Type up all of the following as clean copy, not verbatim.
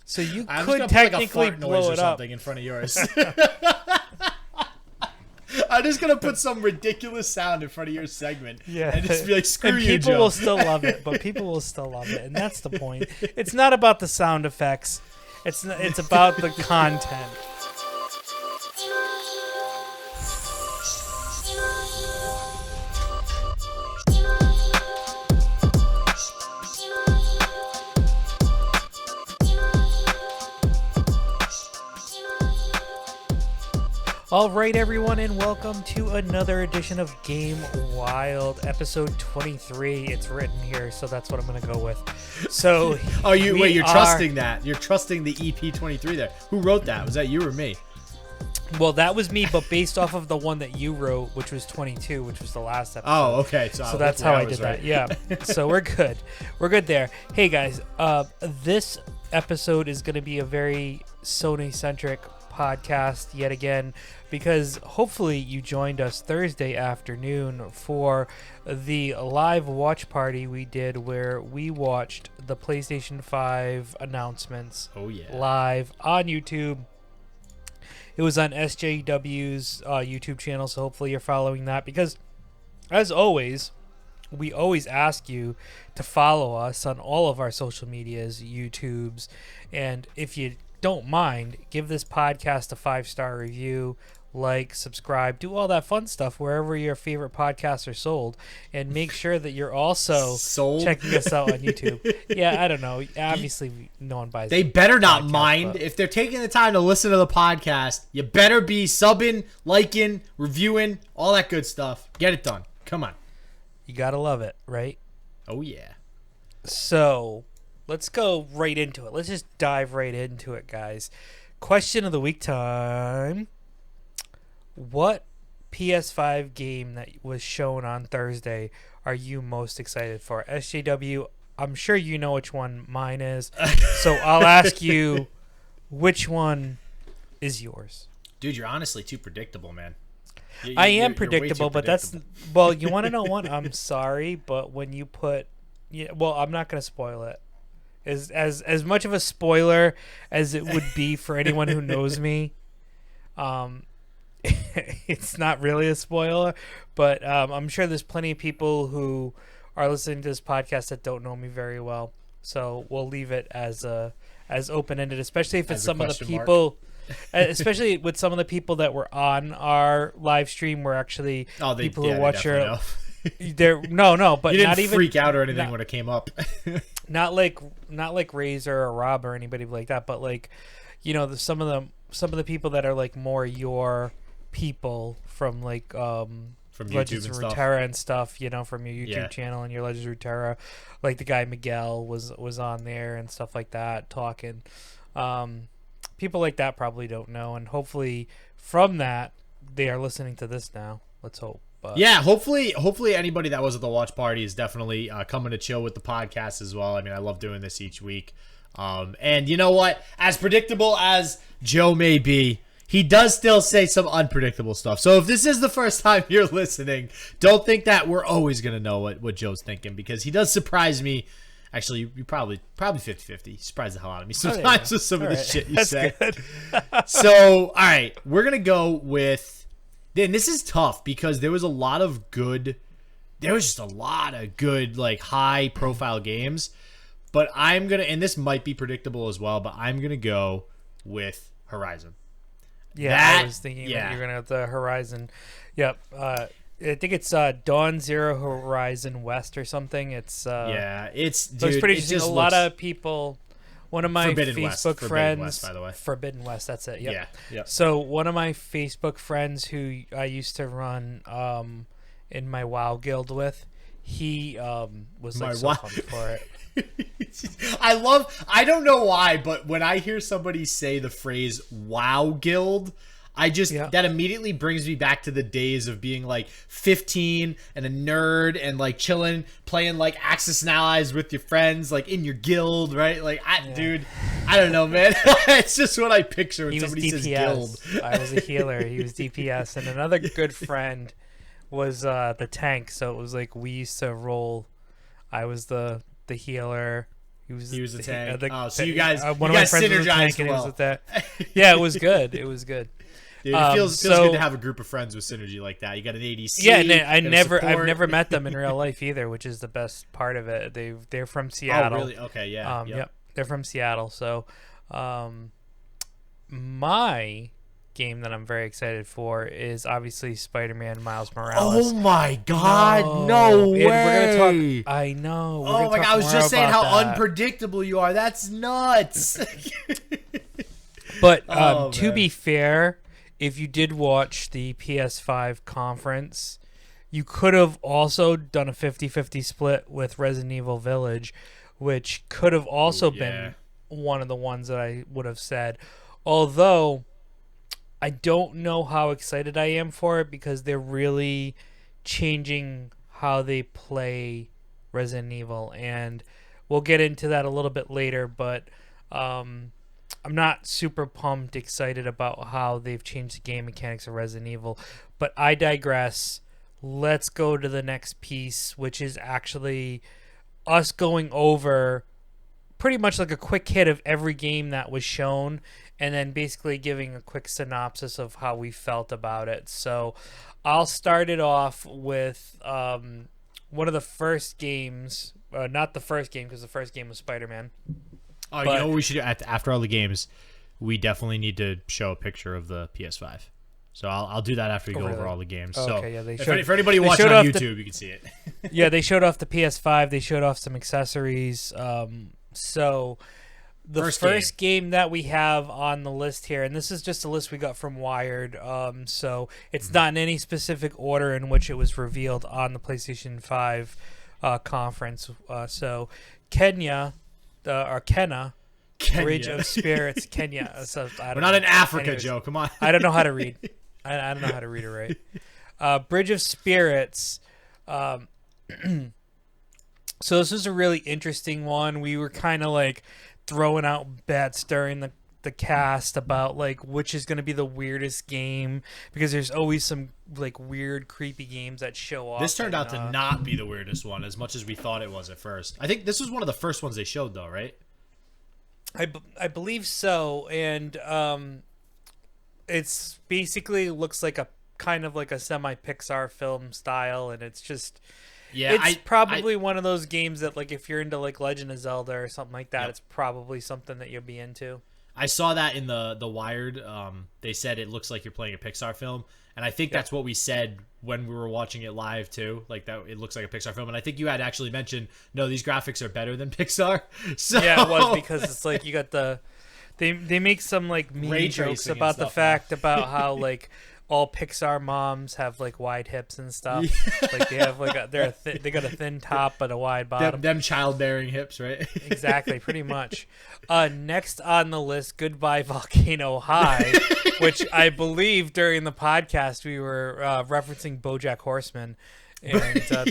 So you I'm could just gonna put, technically like, a fart blow noise or it up. something in front of yours. I'm just gonna put some ridiculous sound in front of your segment. Yeah, And just be like, screw and you, people Joe. will still love it, but people will still love it, and that's the point. It's not about the sound effects. It's about the content. All right, everyone, and welcome to another edition of Game Wild, episode 23. It's written here, so that's what I'm going to go with. So, you're trusting that? You're trusting the EP 23 there? Who wrote that? Was that you or me? Well, that was me, but based off of the one that you wrote, which was 22, which was the last episode. Oh, okay. So that's how I did that. Yeah. So we're good. We're good there. Hey, guys, this episode is going to be a very Sony-centric podcast yet again, because hopefully you joined us Thursday afternoon for the live watch party we did where we watched the PlayStation 5 announcements live on YouTube. It was on SJW's YouTube channel, so hopefully you're following that, because as always, we always ask you to follow us on all of our social medias, YouTubes, and if you don't mind, give this podcast a 5-star review, like, subscribe, do all that fun stuff wherever your favorite podcasts are sold, and make sure that you're also checking us out on YouTube. Yeah, I don't know. Obviously, no one buys. They better not podcast, mind but if they're taking the time to listen to the podcast. You better be subbing, liking, reviewing, all that good stuff. Get it done. Come on. You gotta love it, right? Oh yeah. So let's go right into it. Let's just dive right into it, guys. Question of the week time. What PS5 game that was shown on Thursday are you most excited for? SJW, I'm sure you know which one mine is. So I'll ask you, which one is yours? Dude, you're honestly too predictable, man. I am predictable, but that's... Well, you want to know what? I'm sorry, but when you put... Yeah, well, I'm not going to spoil it. As much of a spoiler as it would be for anyone who knows me, it's not really a spoiler, but I'm sure there's plenty of people who are listening to this podcast that don't know me very well. So we'll leave it as open-ended, especially if it's some of the people, especially with some of the people that were on our live stream were actually people who watch your. But you didn't not even freak out or anything when it came up. not like Razor or Rob or anybody like that, but like, you know, some of the people that are like more your people from like from Legends of Runeterra and stuff, you know, from your YouTube channel and your Legends of Runeterra, like the guy Miguel was on there and stuff like that talking. People like that probably don't know, and hopefully from that they are listening to this now. Let's hope. But yeah, hopefully anybody that was at the watch party is definitely coming to chill with the podcast as well. I mean, I love doing this each week. And you know what? As predictable as Joe may be, he does still say some unpredictable stuff. So if this is the first time you're listening, don't think that we're always going to know what Joe's thinking, because he does surprise me. Actually, you probably 50-50. You surprise the hell out of me sometimes with some of the shit you say. Good. So, all right, we're going to go with... Then this is tough because there was just a lot of good, like, high profile games, but I'm going to, and this might be predictable as well, but I'm going to go with Horizon. Yeah, I was thinking that you're going to have the Horizon. Yep. I think it's Dawn Zero Horizon West or something. It's it's pretty interesting. A lot of people. One of my Facebook friends, West, by the way. Forbidden West, that's it. Yep. Yeah. So one of my Facebook friends who I used to run in my WoW guild with, he was like so pumped for it. I don't know why, but when I hear somebody say the phrase WoW guild, that immediately brings me back to the days of being like 15 and a nerd and like chilling, playing like Axis and Allies with your friends, like in your guild, right? Like, dude, I don't know, man. It's just what I picture when somebody says guild. I was a healer. He was DPS. And another good friend was the tank. So it was like we used to roll. I was the healer. He was the tank. So you guys one of my friends was a tank, and he was with that. Yeah, it was good. It was good. Dude, it feels good to have a group of friends with synergy like that. You got an ADC. Yeah, and I've never met them in real life either, which is the best part of it. They're from Seattle. Oh, really? Okay, yeah. Yep, they're from Seattle. So, my game that I'm very excited for is obviously Spider-Man Miles Morales. Oh my God! No way! We're gonna talk. I know. Oh my God! I was just saying how unpredictable you are. That's nuts. But to be fair, if you did watch the PS5 conference, you could have also done a 50-50 split with Resident Evil Village, which could have also been one of the ones that I would have said. Although I don't know how excited I am for it because they're really changing how they play Resident Evil, and we'll get into that a little bit later, but I'm not super pumped excited about how they've changed the game mechanics of Resident Evil, but I digress. Let's go to the next piece, which is actually us going over pretty much like a quick hit of every game that was shown, and then basically giving a quick synopsis of how we felt about it. So I'll start it off with one of the first games, not the first game because the first game was Spider-Man. Oh, you know what we should do? After all the games, we definitely need to show a picture of the PS5. So I'll do that after we go over all the games. Oh, so okay, yeah, for anybody watching on YouTube, you can see it. Yeah, they showed off the PS5. They showed off some accessories. So the first game that we have on the list here, and this is just a list we got from Wired, so it's not in any specific order in which it was revealed on the PlayStation 5 conference. So Kenna, Bridge of Spirits, Kenya. So We're not in Africa, Joe. Come on. I don't know how to read. I don't know how to read it right. Bridge of Spirits. So this is a really interesting one. We were kind of like throwing out bets during the cast about like which is going to be the weirdest game, because there's always some like weird, creepy games that show off. This turned out to not be the weirdest one as much as we thought it was at first. I think this was one of the first ones they showed, though, right? I believe so, and it's basically looks like a kind of like a semi-Pixar film style, and it's just it's probably one of those games that like if you're into like Legend of Zelda or something like that, it's probably something that you'll be into. I saw that in the Wired. They said it looks like you're playing a Pixar film, and I think that's what we said when we were watching it live too. Like that, it looks like a Pixar film, and I think you had actually mentioned, no, these graphics are better than Pixar. So yeah, it was because it's like you got they make some like meme jokes about the fact about how like all Pixar moms have like wide hips and stuff. Yeah. Like they have like they got a thin top but a wide bottom. Them childbearing hips, right? Exactly, pretty much. Next on the list, Goodbye Volcano High, which I believe during the podcast we were referencing BoJack Horseman and how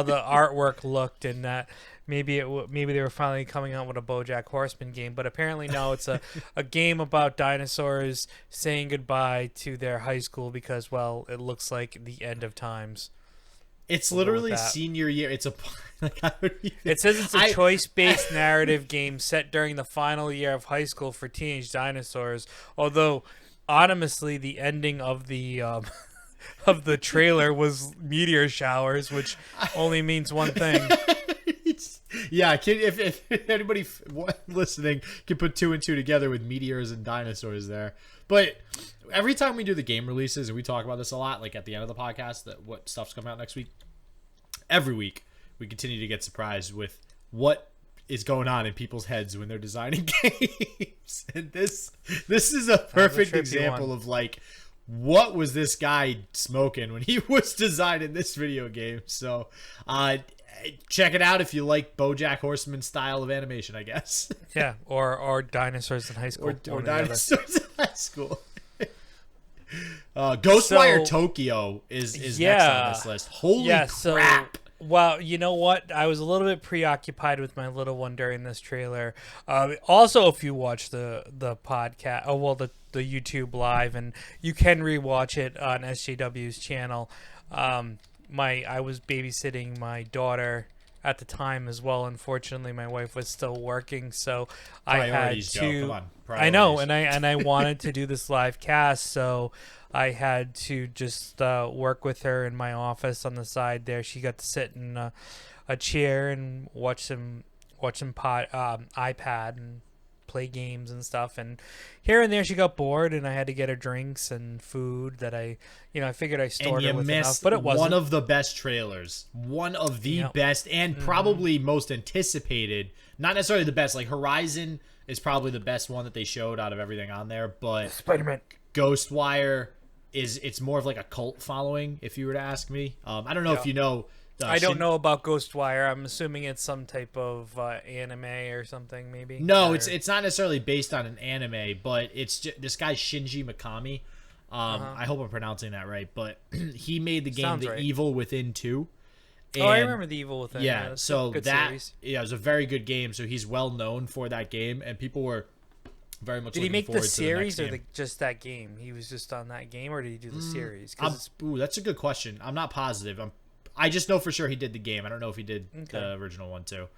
the artwork looked, and that maybe they were finally coming out with a BoJack Horseman game, but apparently no, it's a game about dinosaurs saying goodbye to their high school because, well, it looks like the end of times. It's literally senior year. It's it says it's a choice-based narrative game set during the final year of high school for teenage dinosaurs. Although, honestly, the ending of the of the trailer was meteor showers, which only means one thing. Yeah, if anybody listening can put two and two together with meteors and dinosaurs there. But every time we do the game releases, and we talk about this a lot, like at the end of the podcast, that what stuff's coming out next week, every week we continue to get surprised with what is going on in people's heads when they're designing games. And this is a perfect example of like, what was this guy smoking when he was designing this video game? So, check it out if you like BoJack Horseman style of animation, I guess. Yeah, or dinosaurs in high school. Or dinosaurs in high school. Ghostwire Tokyo is next on this list. Holy crap. Well, you know what? I was a little bit preoccupied with my little one during this trailer. Also, if you watch the podcast, the YouTube live, and you can rewatch it on SJW's channel. I was babysitting my daughter at the time as well. Unfortunately, my wife was still working, so I had Priorities, to. Joe. Come on. I know, Priorities. and I wanted to do this live cast, so I had to just work with her in my office on the side there. She got to sit in a chair and watch some iPad and play games and stuff, and here and there she got bored, and I had to get her drinks and food that I figured I stored And you her with enough, missed but it wasn't. one of the best trailers, one of the Yep. best, and probably most anticipated. Not necessarily the best. Like Horizon is probably the best one that they showed out of everything on there, but Spider-Man. Ghostwire it's more of like a cult following, if you were to ask me. I don't know if you know. I don't know about Ghostwire. I'm assuming it's some type of anime or something, maybe. No, Or- it's not necessarily based on an anime, but it's this guy Shinji Mikami. I hope I'm pronouncing that right, but he made the game Sounds The right. Evil Within 2. Oh, I And- remember the Evil Within. Yeah, that's so a good that series. it was a very good game. So he's well known for that game, and people were very much. Did he looking make the forward to series the or next game. just that game? He was just on that game, or did he do the series? 'Cause Ooh, that's a good question. I'm not positive. I just know for sure he did the game. I don't know if he did Okay. the original one too,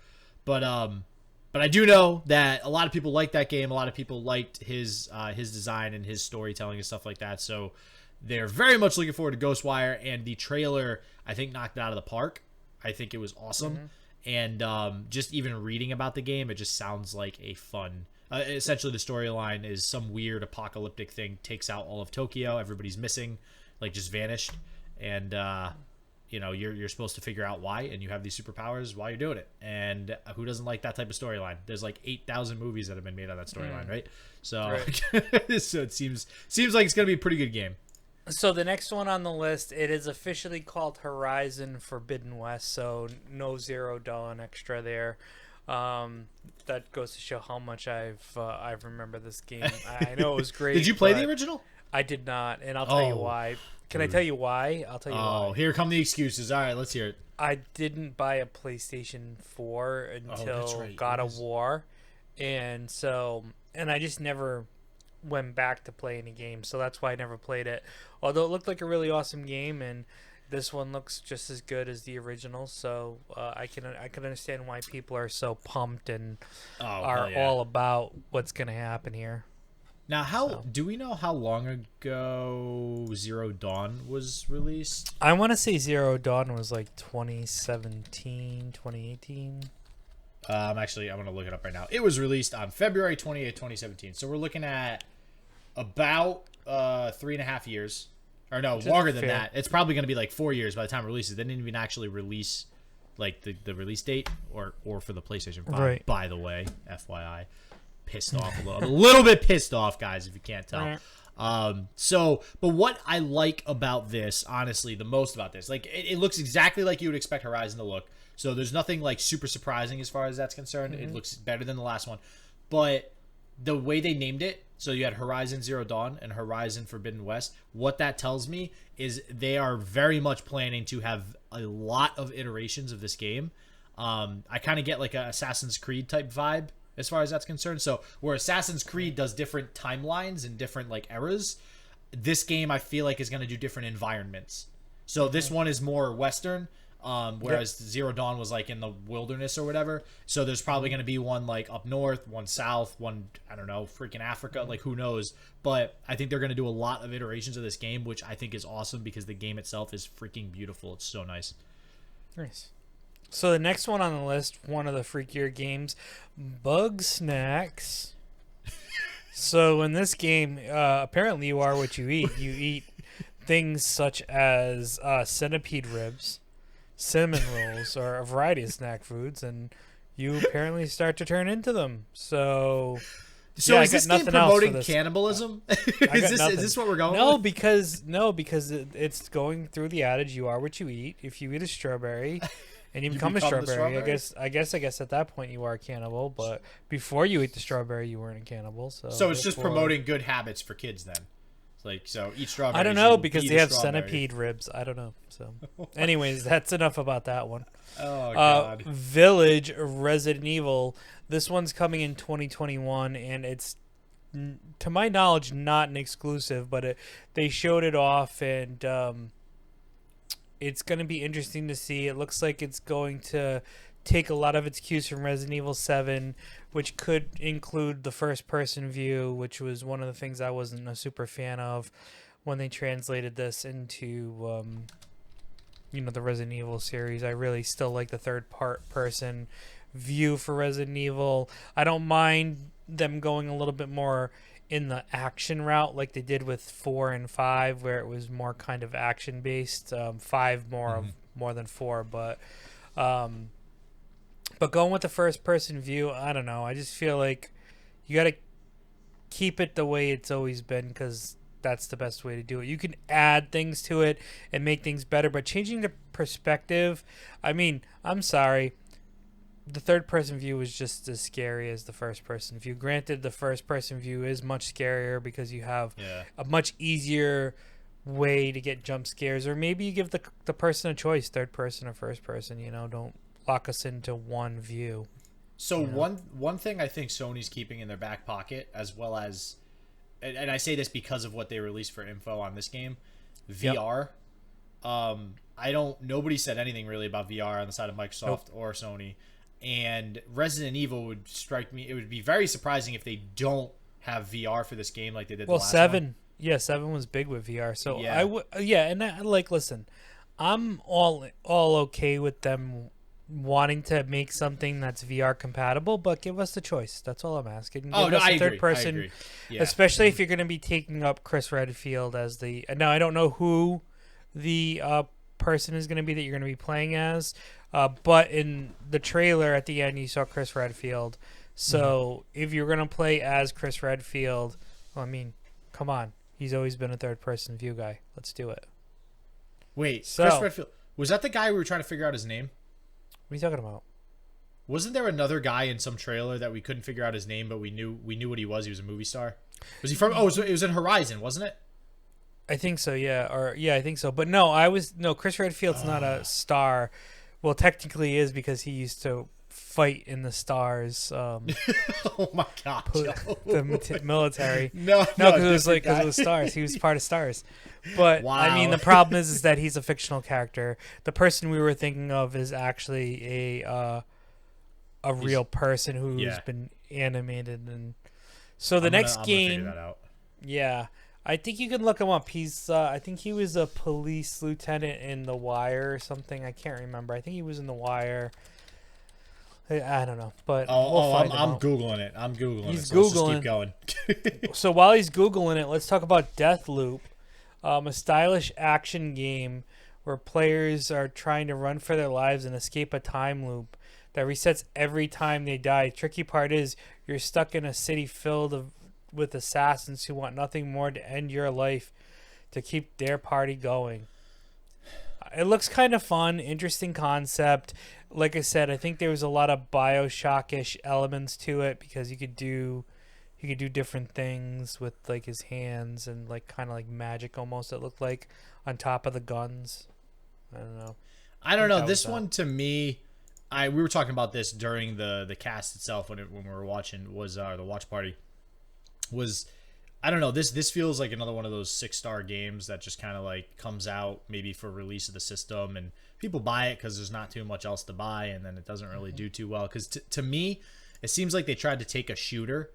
but I do know that a lot of people liked that game. A lot of people liked his design and his storytelling and stuff like that. So they're very much looking forward to Ghostwire, and the trailer I think knocked it out of the park. I think it was awesome, and just even reading about the game, it just sounds like a fun. Essentially, the storyline is some weird apocalyptic thing takes out all of Tokyo. Everybody's missing, like just vanished, and you're supposed to figure out why, and you have these superpowers while you're doing it. And who doesn't like that type of storyline? There's like 8,000 movies that have been made on that storyline, right? So, so it seems like it's gonna be a pretty good game. So the next one on the list, it is officially called Horizon Forbidden West. So no $0 extra there. That goes to show how much I remember this game. I know it was great. Did you play but the original? I did not, and I'll tell you Oh. why. Can I tell you why? I'll tell you why. Oh, here come the excuses. All right, let's hear it. I didn't buy a PlayStation 4 until right. God It of was- War, and I just never went back to play any games, so that's why I never played it. Although it looked like a really awesome game, and this one looks just as good as the original, so I can understand why people are so pumped and are hell yeah. all about what's gonna happen here. Now, do we know how long ago Zero Dawn was released? I want to say Zero Dawn was like 2017, 2018. I'm going to look it up right now. It was released on February 28th, 2017. So we're looking at about 3.5 years. Or no, longer than fair. that. It's probably going to be like 4 years by the time it releases. They didn't even actually release like the release date or for the PlayStation 5, Right. by the way, FYI. Pissed off a little bit pissed off, guys, if you can't tell. But what I like about this, honestly, the most about this, like it looks exactly like you would expect Horizon to look. So there's nothing like super surprising as far as that's concerned. It looks better than the last one. But the way they named it, so you had Horizon Zero Dawn and Horizon Forbidden West, what that tells me is they are very much planning to have a lot of iterations of this game. I kind of get like a Assassin's Creed type vibe as far as that's concerned. So where Assassin's Creed does different timelines and different like eras, this game I feel like is going to do different environments. So this one is more Western, whereas Zero Dawn was like in the wilderness or whatever. So there's probably going to be one like up north, one south, one, I don't know, freaking Africa, like who knows. But I think they're going to do a lot of iterations of this game, which I think is awesome because the game itself is freaking beautiful. It's so nice. Nice. So the next one on the list, one of the freakier games, Bug Snacks. So in this game, apparently you are what you eat. You eat things such as centipede ribs, cinnamon rolls, or a variety of snack foods, and you apparently start to turn into them. So So yeah, is I got this game nothing else for promoting this. cannibalism? I got Is nothing. this what we're going No, with? because it's going through the adage: you are what you eat. If you eat a strawberry, and you become a become the strawberry, strawberry? I guess at that point you are a cannibal. But before you eat the strawberry, you weren't a cannibal. So it's just therefore- promoting good habits for kids then. It's like, so eat strawberries. I don't know and because eat they a have strawberry. centipede ribs. I don't know. So, anyways, that's enough about that one. Oh, God. Village Resident Evil. This one's coming in 2021, and it's, to my knowledge, not an exclusive, but they showed it off, and it's going to be interesting to see. It looks like it's going to take a lot of its cues from Resident Evil 7, which could include the first-person view, which was one of the things I wasn't a super fan of when they translated this into, the Resident Evil series. I really still like the third-person view for Resident Evil. I don't mind them going a little bit more in the action route like they did with 4 and 5, where it was more kind of action based. 5 more than 4, but going with the first person view, I don't know. I just feel like you got to keep it the way it's always been, because that's the best way to do it. You can add things to it and make things better, but changing the perspective, I mean, I'm sorry, the third person view is just as scary as the first person view. Granted, the first person view is much scarier because you have a much easier way to get jump scares, or maybe you give the person a choice, third person or first person. Don't lock us into one view. So one thing I think Sony's keeping in their back pocket, as well as, and I say this because of what they released for info on this game, VR. Nobody said anything really about VR on the side of Microsoft or Sony. And Resident Evil would strike me. It would be very surprising if they don't have VR for this game like they did the last 7. one. Yeah, 7 was big with VR. So yeah. Listen, I'm all okay with them wanting to make something that's VR compatible, but give us the choice. That's all I'm asking. Give us a third person, I agree. Yeah. Especially if you're going to be taking up Chris Redfield as the. Now I don't know who the person is going to be that you're going to be playing as. But in the trailer at the end, you saw Chris Redfield. So if you're going to play as Chris Redfield, well, I mean, come on. He's always been a third-person view guy. Let's do it. Wait, Chris Redfield. Was that the guy we were trying to figure out his name? What are you talking about? Wasn't there another guy in some trailer that we couldn't figure out his name, but we knew what he was? He was a movie star. Was he from? Oh, it was in Horizon, wasn't it? I think so, yeah. I think so. But no, Chris Redfield's not a star. Well, technically he is, because he used to fight in the stars. Oh my god! The military. No, because it was stars. He was part of stars. But wow. I mean, the problem is that he's a fictional character. The person we were thinking of is actually a real person who's been animated, and so the next game. Figure that out. Yeah. I think you can look him up. He's, I think he was a police lieutenant in The Wire or something. I can't remember. I think he was in The Wire. I don't know, but I'm Googling it. He's so Googling. Let's just keep going. So while he's Googling it, let's talk about Deathloop, a stylish action game where players are trying to run for their lives and escape a time loop that resets every time they die. Tricky part is you're stuck in a city filled with assassins who want nothing more to end your life to keep their party going. It looks kind of fun, interesting concept. Like I said, I think there was a lot of BioShock-ish elements to it, because you could do different things with like his hands and like kind of like magic almost, it looked like, on top of the guns. I don't know. This one to me, we were talking about this during the cast itself when we were watching, was the watch party. I don't know, this feels like another one of those 6-star games that just kind of like comes out maybe for release of the system, and people buy it because there's not too much else to buy, and then it doesn't really do too well, because to me it seems like they tried to take a shooter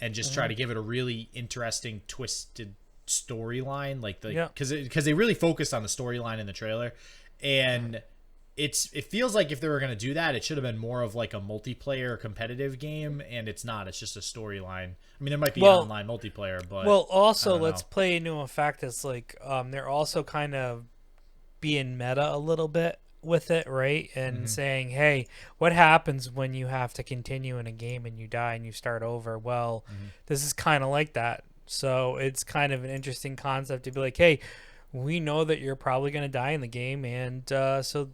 and just try to give it a really interesting twisted storyline, like because they really focused on the storyline in the trailer, and it feels like if they were going to do that, it should have been more of like a multiplayer competitive game, and it's not. It's just a storyline. I mean, there might be online multiplayer, but also let's play into a fact that's like they're also kind of being meta a little bit with it, right? And saying, hey, what happens when you have to continue in a game and you die and you start over? Well, this is kind of like that. So it's kind of an interesting concept to be like, hey, we know that you're probably going to die in the game, and so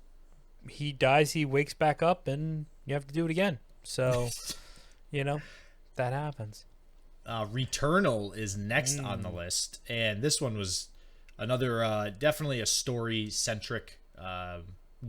he dies, he wakes back up, and you have to do it again. So, that happens. Returnal is next on the list, and this one was another definitely a story-centric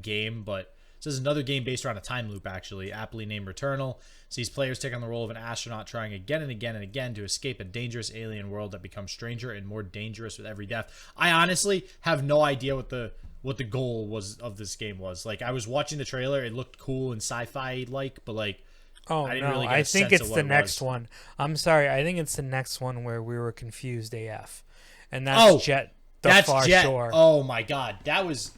game, but this is another game based around a time loop, actually, aptly named Returnal. Sees players take on the role of an astronaut trying again and again and again to escape a dangerous alien world that becomes stranger and more dangerous with every death. I honestly have no idea what the what the goal was of this game was. Like I was watching the trailer, it looked cool and sci-fi like, but like Oh I didn't no, really get I a think sense it's of what the it next was. one. I'm sorry, I think it's the next one where we were confused AF, and that's Oh, Jet the that's Far Jet. Shore. Oh my god, that was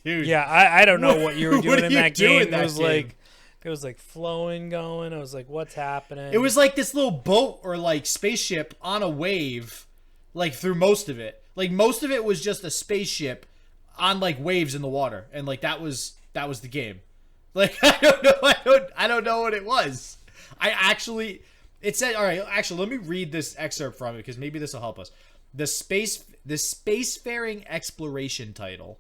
dude. Yeah, I don't know what you were What doing are in you that doing game. that It was game? like it was like flowing going. I was like, what's happening? It was like this little boat or like spaceship on a wave, like through most of it. Like most of it was just a spaceship on like waves in the water, and like that was the game. Like I don't know, I don't know what it was. It said, all right. Actually, let me read this excerpt from it because maybe this will help us. The spacefaring exploration title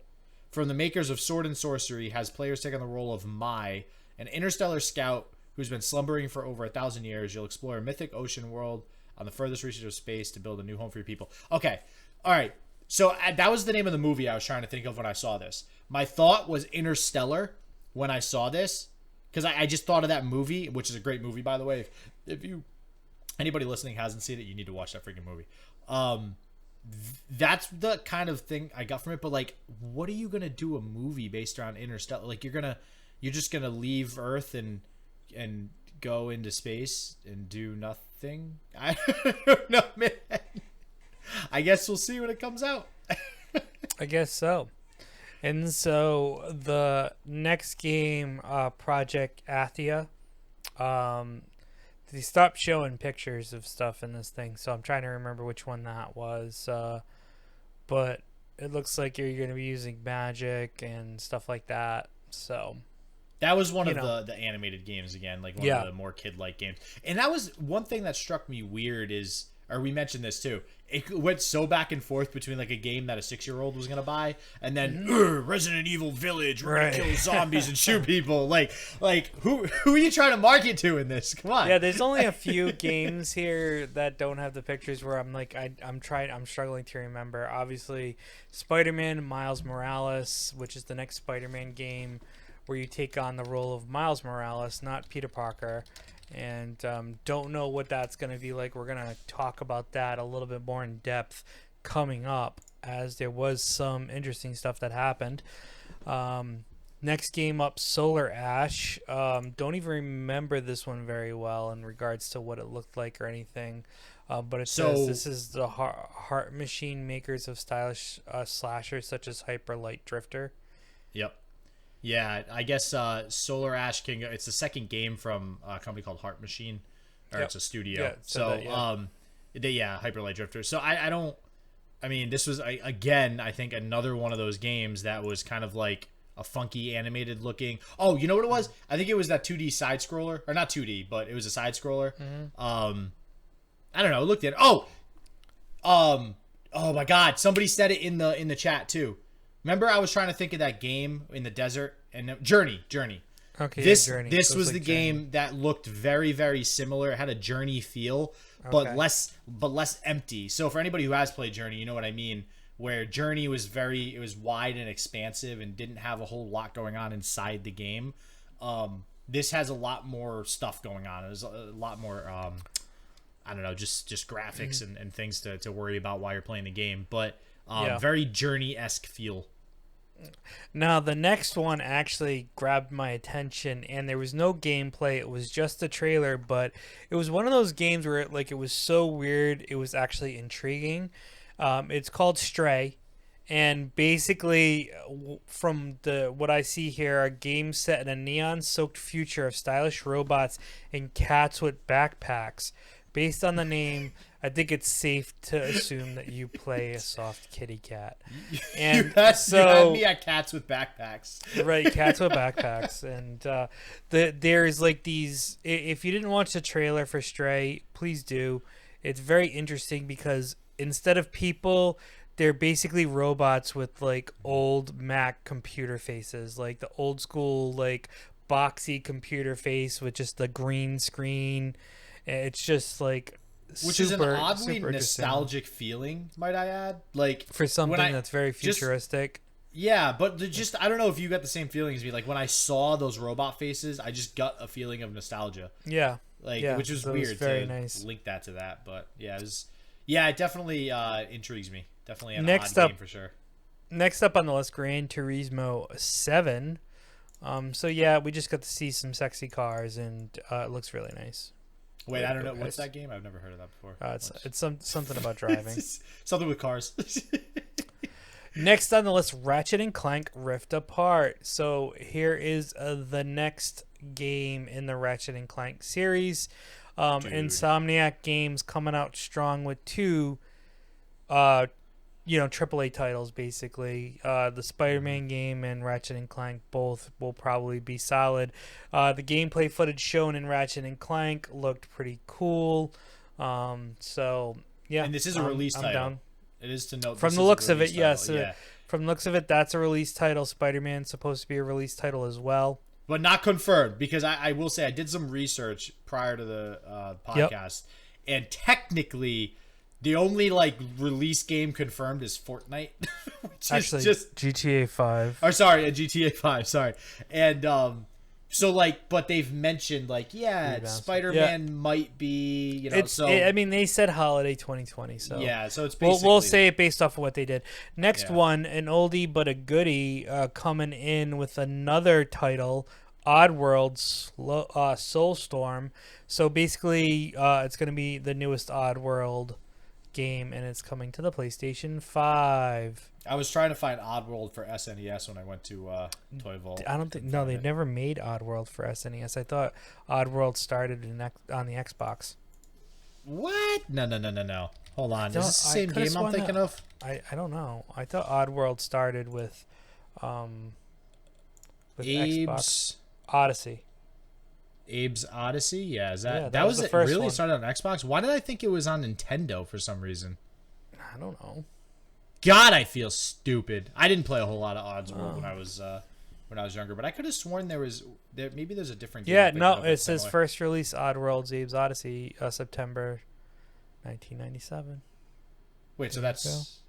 from the makers of Sword and Sorcery has players take on the role of Mai, an interstellar scout who's been slumbering for over 1,000 years. You'll explore a mythic ocean world on the furthest reaches of space to build a new home for your people. Okay. All right. So that was the name of the movie I was trying to think of when I saw this. My thought was Interstellar when I saw this because I just thought of that movie, which is a great movie, by the way. If you anybody listening hasn't seen it, you need to watch that freaking movie. That's the kind of thing I got from it. But like, what are you gonna do a movie based around Interstellar? Like you're just gonna leave Earth and go into space and do nothing? I don't know, man. I guess we'll see when it comes out. I guess so. And so the next game, Project Athia, they stopped showing pictures of stuff in this thing, so I'm trying to remember which one that was. But it looks like you're going to be using magic and stuff like that. So that was one of the animated games again, like one of the more kid-like games. And that was one thing that struck me weird is, or we mentioned this too, it went so back and forth between like a game that a 6-year-old was gonna buy and then Resident Evil Village, we're gonna kill zombies and shoot people. Like who are you trying to market to in this? Come on. Yeah, there's only a few games here that don't have the pictures where I'm like I'm struggling to remember. Obviously, Spider-Man Miles Morales, which is the next Spider-Man game where you take on the role of Miles Morales, not Peter Parker. And don't know what that's going to be like. We're going to talk about that a little bit more in depth coming up, as there was some interesting stuff that happened. Next game up, Solar Ash. Don't even remember this one very well in regards to what it looked like or anything. But it says this is the Heart Machine makers of stylish slashers such as Hyper Light Drifter. Yep. Yeah, I guess Solar Ash King. It's the second game from a company called Heart Machine, or it's a studio. Yeah, so Hyper Light Drifter. So I don't. I mean, this was again, I think another one of those games that was kind of like a funky animated looking. Oh, you know what it was? I think it was that 2D side scroller, or not 2D, but it was a side scroller. Mm-hmm. I don't know. I looked at it. Oh my God! Somebody said it in the chat too. Remember, I was trying to think of that game in the desert and Journey. Okay, this Journey. This was like the Journey. game that looked very, very similar. It had a Journey feel, but less empty. So for anybody who has played Journey, you know what I mean. Where Journey was it was wide and expansive and didn't have a whole lot going on inside the game. This has a lot more stuff going on. There's a lot more. I don't know, just graphics and things to worry about while you're playing the game, but very Journey-esque feel. Now, the next one actually grabbed my attention, and there was no gameplay. It was just a trailer, but it was one of those games where it was so weird, it was actually intriguing. It's called Stray, and basically, from what I see here, a game set in a neon-soaked future of stylish robots and cats with backpacks. Based on the name, I think it's safe to assume that you play a soft kitty cat. And you had me at cats with backpacks. Right, cats with backpacks. And there's like these. If you didn't watch the trailer for Stray, please do. It's very interesting because instead of people, they're basically robots with like old Mac computer faces, like the old school like boxy computer face with just the green screen. It's just like which is an oddly nostalgic feeling, might I add? Like for something that's very futuristic. Yeah, but I don't know if you got the same feeling as me. Like when I saw those robot faces, I just got a feeling of nostalgia. Yeah, which was weird to link that to that. But it definitely intrigues me. Definitely an odd game for sure. Next up on the list, Gran Turismo 7. So yeah, we just got to see some sexy cars, and it looks really nice. Wait, I don't know. What's that game? I've never heard of that before. It's something about driving. Something with cars. Next on the list, Ratchet and Clank Rift Apart. So here is the next game in the Ratchet and Clank series. Insomniac Games coming out strong with two, AAA titles basically. The Spider-Man game and Ratchet and Clank both will probably be solid. The gameplay footage shown in Ratchet and Clank looked pretty cool. So yeah, and this is a release title. Down. It is to note. From the looks of it, yes. From the looks of it, that's a release title. Spider-Man's supposed to be a release title as well. But not confirmed, because I will say I did some research prior to the podcast, and technically the only release game confirmed is Fortnite, which actually is just GTA 5. Or sorry, a GTA 5. Sorry, and but they've mentioned Spider-Man might be they said holiday 2020. So yeah, so it's basically we'll say it based off of what they did. Next one, an oldie but a goodie, coming in with another title, Oddworld's Soulstorm. So basically, it's going to be the newest Oddworld game, and it's coming to the PlayStation 5. I was trying to find Oddworld for SNES when I went to Toy Vault. I don't think they never made Oddworld for SNES. I thought Oddworld started on the Xbox. What? No. Hold on. Is this the same game I'm thinking of? I don't know. I thought Oddworld started with Xbox Odyssey. Abe's Odyssey? Yeah, that was the first really one. Started on Xbox? Why did I think it was on Nintendo for some reason? I don't know. God, I feel stupid. I didn't play a whole lot of Oddworld when I was younger, but I could have sworn maybe there's a different game. Yeah, no, it says first release Oddworld's Abe's Odyssey, September 1997. Wait, so that's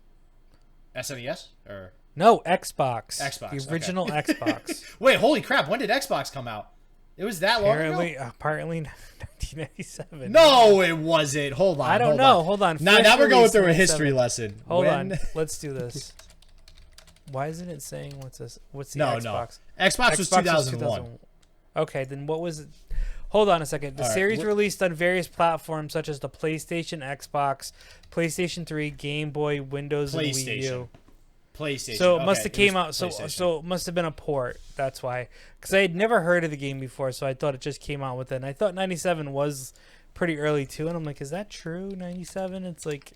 SNES or no, Xbox. Xbox, the original Xbox. Wait, holy crap! When did Xbox come out? It was that long ago? Apparently 1997. No, it wasn't. Hold on. I don't know. Hold on. Now we're going through a history lesson. Hold on. Let's do this. Why isn't it saying what's this? What's the Xbox? No. Xbox was 2001. Okay, then what was it? Hold on a second. The series released on various platforms such as the PlayStation, Xbox, PlayStation 3, Game Boy, Windows, and Wii U. PlayStation. So it must have came out. So it must have been a port. That's why. Because I had never heard of the game before, so I thought it just came out with it. And I thought 97 was pretty early too. And I'm like, is that true? 97? It's like,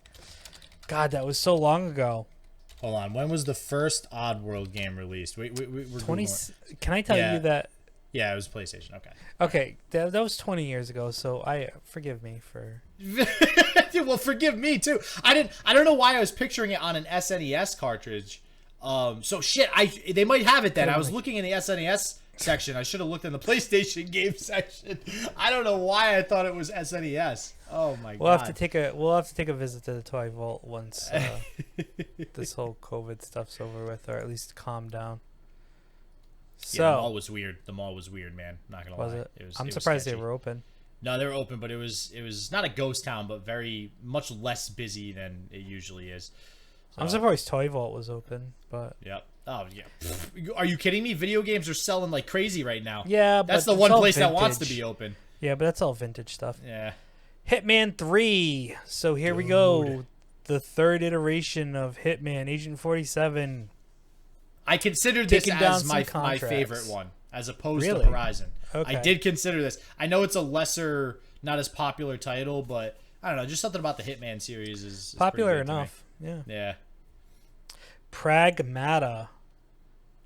God, that was so long ago. Hold on. When was the first Oddworld game released? We're 20. Can I tell you that? Yeah, it was PlayStation. Okay. Okay, that was 20 years ago. So forgive me for. Well, forgive me too. I don't know why I was picturing it on an SNES cartridge. So shit. They might have it then. I was looking in the SNES section. I should have looked in the PlayStation game section. I don't know why I thought it was SNES. Oh my god. We'll have to take a visit to the Toy Vault once this whole COVID stuff's over with, or at least calm down. So yeah, the mall was weird. The mall was weird, man. Not gonna lie. Was it? I'm surprised they were open. No, they were open, but it was not a ghost town, but very much less busy than it usually is. So, I'm surprised Toy Vault was open, but yep. Oh yeah. Are you kidding me? Video games are selling like crazy right now. Yeah, that's the one place that wants to be open. Yeah, but that's all vintage stuff. Yeah. Hitman 3. So here we go. The third iteration of Hitman, Agent 47. I considered this as my favorite one, as opposed to Horizon. Okay. I did consider this. I know it's a lesser, not as popular title, but I don't know. Just something about the Hitman series is popular enough. Yeah. Yeah. Pragmata.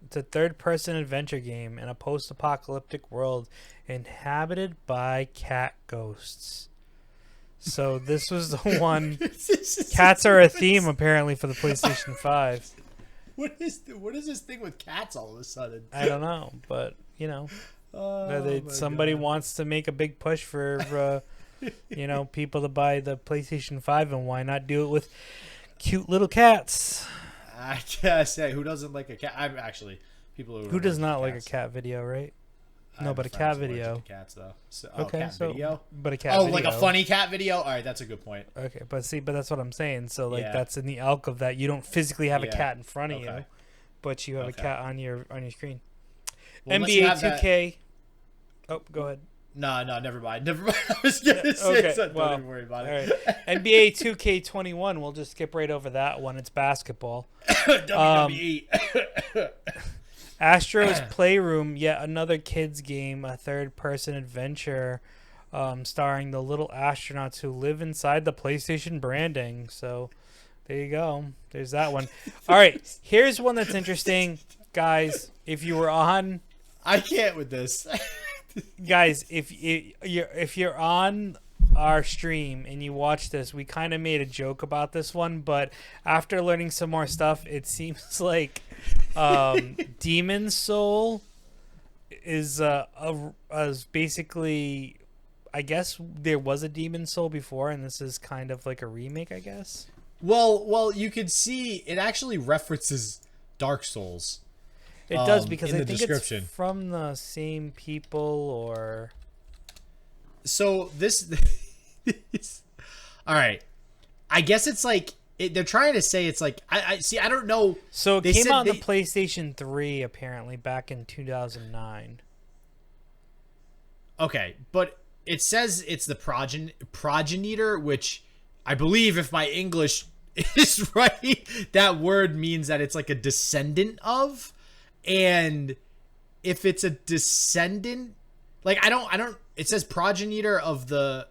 It's a third-person adventure game in a post-apocalyptic world inhabited by cat ghosts. So this was the one. Cats are a theme apparently for the PlayStation 5. What is this thing with cats all of a sudden? I don't know, but somebody wants to make a big push for people to buy the PlayStation 5, and why not do it with cute little cats? I guess. Hey, who doesn't like a cat? I'm actually people who does not cats. like a cat video, right? I No, have but a friend cat who's allergic video. to cats though. So, Okay, cat so video. but a cat. Oh, video. like a funny cat video. All right, that's a good point. Okay, but that's what I'm saying. So like Yeah. that's in the elk of that. You don't physically have a Yeah. cat in front of Okay. you, but you have a Okay. cat on your screen. Well, unless you NBA have that- 2K. Oh, go ahead. No, never mind. Never mind. I was gonna say Okay, something. well, Don't even worry about All it. right. NBA 2K21. We'll just skip right over that one. It's basketball. WWE. Astro's Playroom, yet another kids game, a third-person adventure, starring the little astronauts who live inside the PlayStation branding. So, there you go. There's that one. All right, here's one that's interesting, guys. If you were on, I can't with this. guys, if you're on our stream and you watch this, we kind of made a joke about this one, but after learning some more stuff, it seems like Demon Soul is basically, I guess there was a Demon Soul before, and this is kind of like a remake, I guess. Well, you could see it actually references Dark Souls. It does, because in I the think description. it's from the same people, or So this, all right. I guess it's like they're trying to say it's like I see. I don't know. so it They came said out on they- the PlayStation 3 apparently back in 2009. Okay, but it says it's the progenitor, which I believe, if my English is right, that word means that it's like a descendant of, and if it's a descendant, like I don't. It says progenitor of the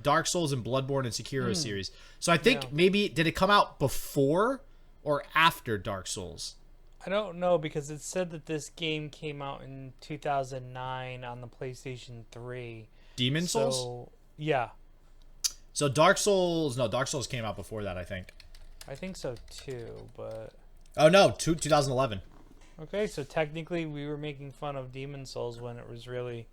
Dark Souls and Bloodborne and Sekiro series. So I think maybe did it come out before or after Dark Souls? I don't know, because it said that this game came out in 2009 on the PlayStation 3. Demon Souls? So, yeah, So Dark Souls came out before that, I think. I think so too, but... Oh no, 2011. Okay, so technically we were making fun of Demon Souls when it was really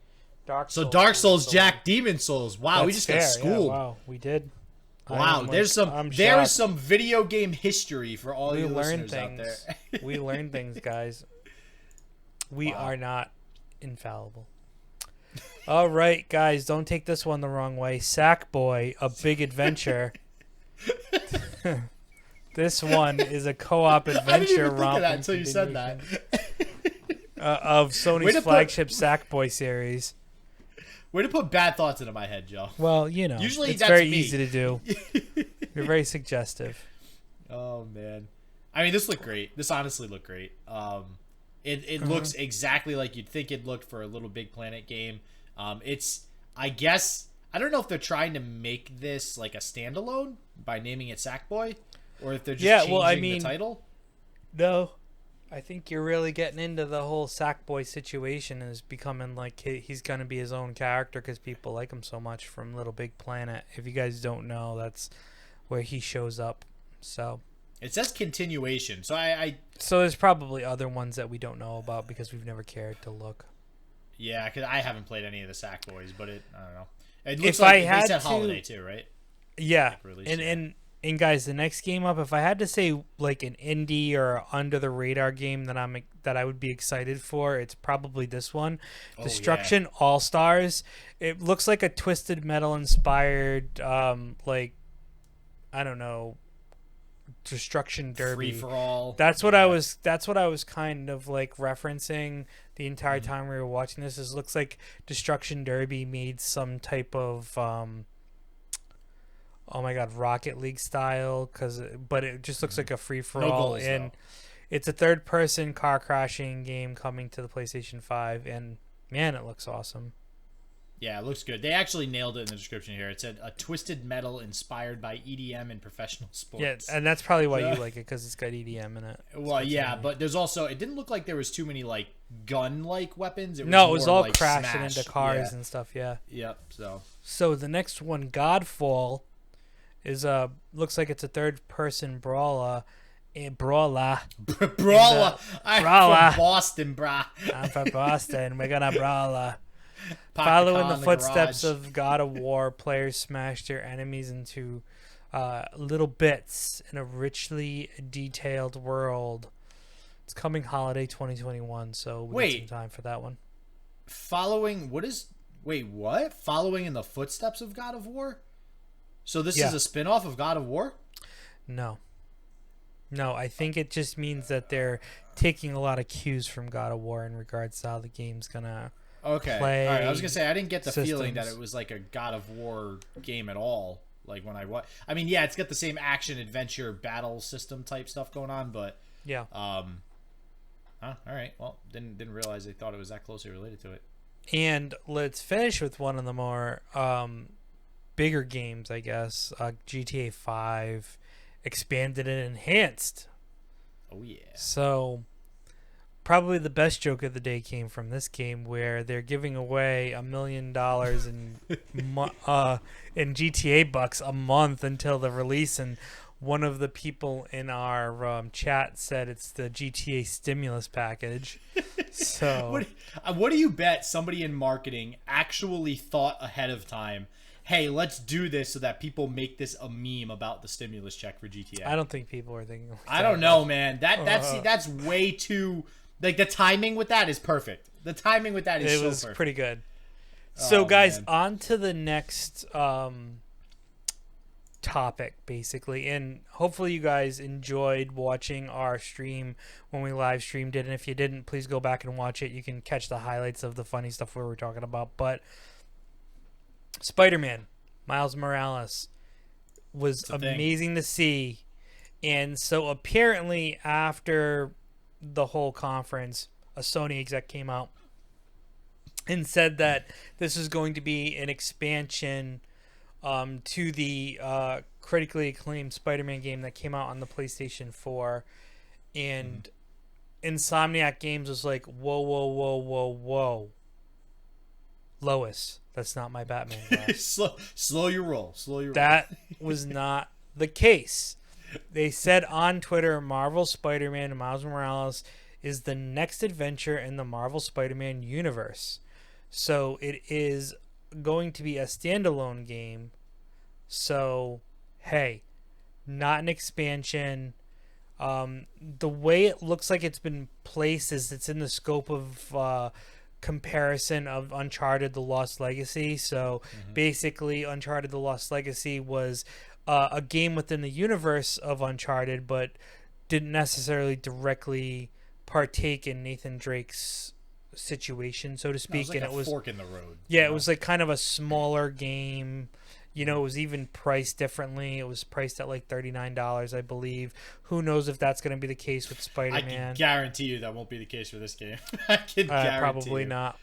Dark Souls. So Dark was Souls the Jack Demon Souls. Wow, we That's just fair, got yeah, schooled. wow, we did. Wow, I'm there's I'm there is shocked. some video game history for all We you learn listeners out things. there. We learn things, guys. We Wow. are not infallible. All right, guys, don't take this one the wrong way. Sackboy, A Big Adventure. This one is a co-op I didn't adventure even think of romp that until you said that. of Way Sony's to put- flagship Sackboy series. Way to put bad thoughts into my head, Joe. Well, you know, Usually it's that's very me. easy to do. You're very suggestive. Oh man, I mean, this looked great. This honestly looked great. It looks exactly like you'd think it looked for a Little Big Planet game. It's, I guess, I don't know if they're trying to make this like a standalone by naming it Sackboy, or if they're just changing the title. No, I think you're really getting into the whole Sackboy situation, and is becoming like he's gonna be his own character because people like him so much from Little Big Planet. If you guys don't know, that's where he shows up. So It says continuation, so so there's probably other ones that we don't know about because we've never cared to look. yeah, because I haven't played any of the Sackboys, but I don't know. It looks If like I had they said to- holiday too, right? Yeah, Release, and guys, the next game up, if I had to say like an indie or under the radar game that I would be excited for, it's probably this one, Destruction All Stars. It looks like a Twisted Metal inspired, like, I don't know, Destruction Derby. Free for all. That's what I was kind of like referencing the entire time we were watching this. Is looks like Destruction Derby made some type of oh my god, Rocket League style, but it just looks like a free for No all, goals, and though. it's a third person car crashing game coming to the PlayStation 5, and man, it looks awesome. Yeah, it looks good. They actually nailed it in the description here. It said a Twisted Metal inspired by EDM and professional sports. Yeah, and that's probably why you like it, because it's got EDM in it. Well, yeah, but there's also, it didn't look like there was too many like gun-like weapons. It was more all like crashing smash. into cars Yeah. and stuff. Yeah. Yep. So the next one, Godfall, is looks like it's a third person brawler. Brawler. Brawler. I'm from Boston, brah. I'm from Boston. We're gonna brawler. Park the Following car the in footsteps garage. of God of War, players smash their enemies into little bits in a richly detailed world. It's coming holiday 2021, so we got some time for that one. Following what? Following in the footsteps of God of War? So this is a spin-off of God of War? No, I think it just means that they're taking a lot of cues from God of War in regards to how the game's gonna play. All right. I was gonna say I didn't get the feeling that systems. it was like a God of War game at all. Like when I mean, yeah, it's got the same action adventure battle system type stuff going on, but Yeah. all right. Well, didn't realize they thought it was that closely related to it. And let's finish with one of the more bigger games, I guess. GTA 5 expanded and enhanced. Oh yeah. So probably the best joke of the day came from this game, where they're giving away $1 million in GTA bucks a month until the release, and one of the people in our chat said it's the GTA stimulus package. So what do you bet somebody in marketing actually thought ahead of time? Hey, let's do this so that people make this a meme about the stimulus check for GTA. I don't think people are thinking. I don't know, man. That's way too. Like, the timing with that is perfect. The timing with that is so perfect. It was pretty good. So, guys, man. on to the next topic, basically. And hopefully you guys enjoyed watching our stream when we live streamed it. And if you didn't, please go back and watch it. You can catch the highlights of the funny stuff we were talking about. But Spider-Man, Miles Morales, was amazing to see. And so apparently after the whole conference, a Sony exec came out and said that this is going to be an expansion to the critically acclaimed Spider-Man game that came out on the PlayStation 4. And Insomniac Games was like, whoa. Lois, that's not my Batman guy. slow your roll. That was not the case. They said on Twitter, Marvel Spider-Man and Miles Morales is the next adventure in the Marvel Spider-Man universe. So it is going to be a standalone game. So, hey, not an expansion. The way it looks like it's been placed is it's in the scope of comparison of Uncharted: The Lost Legacy. So basically, Uncharted: The Lost Legacy was a game within the universe of Uncharted, but didn't necessarily directly partake in Nathan Drake's situation, so to speak. No, it was like and a it was fork in the road. Yeah, it was like kind of a smaller game. You know, it was even priced differently. It was priced at like $39, I believe. Who knows if that's going to be the case with Spider-Man? I can guarantee you that won't be the case for this game. I can guarantee probably you. not.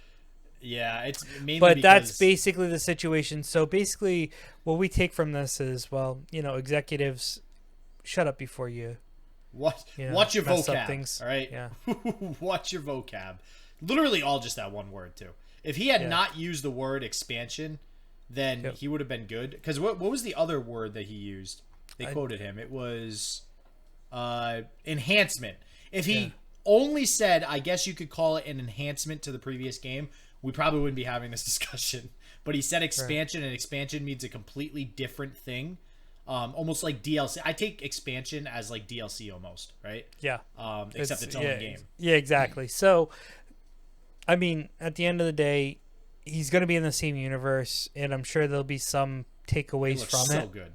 Yeah, it's mainly But because... that's basically the situation. So basically, what we take from this is, well, you know, executives, shut up before you. Watch your vocab, all right? Yeah. Watch your vocab. Literally all just that one word, too. If he had not used the word expansion, then he would have been good. Because what was the other word that he used? They quoted him. It was enhancement. If he only said, I guess you could call it an enhancement to the previous game, we probably wouldn't be having this discussion. But he said expansion, and expansion means a completely different thing. Almost like DLC. I take expansion as like DLC almost, right? Yeah. Except it's own game. Yeah, exactly. So, I mean, at the end of the day, he's going to be in the same universe, and I'm sure there'll be some takeaways from it. So good.